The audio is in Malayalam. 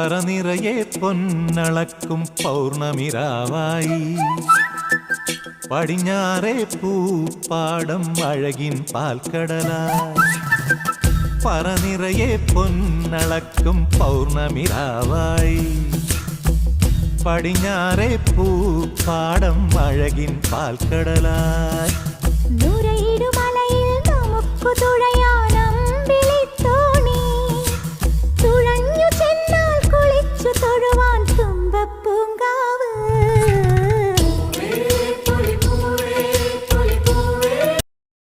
പറനിറയെ പൊന്നളക്കും പൗർണമിരാവായി പടിഞ്ഞാറേ പൂപ്പാടം അഴകിൻ പാൽക്കടലായി പറനിറയെ പൊന്നളക്കും പൗർണമിരാവായി പടിഞ്ഞാറേ പൂപ്പാടം അഴകിൻ പാൽക്കടലായി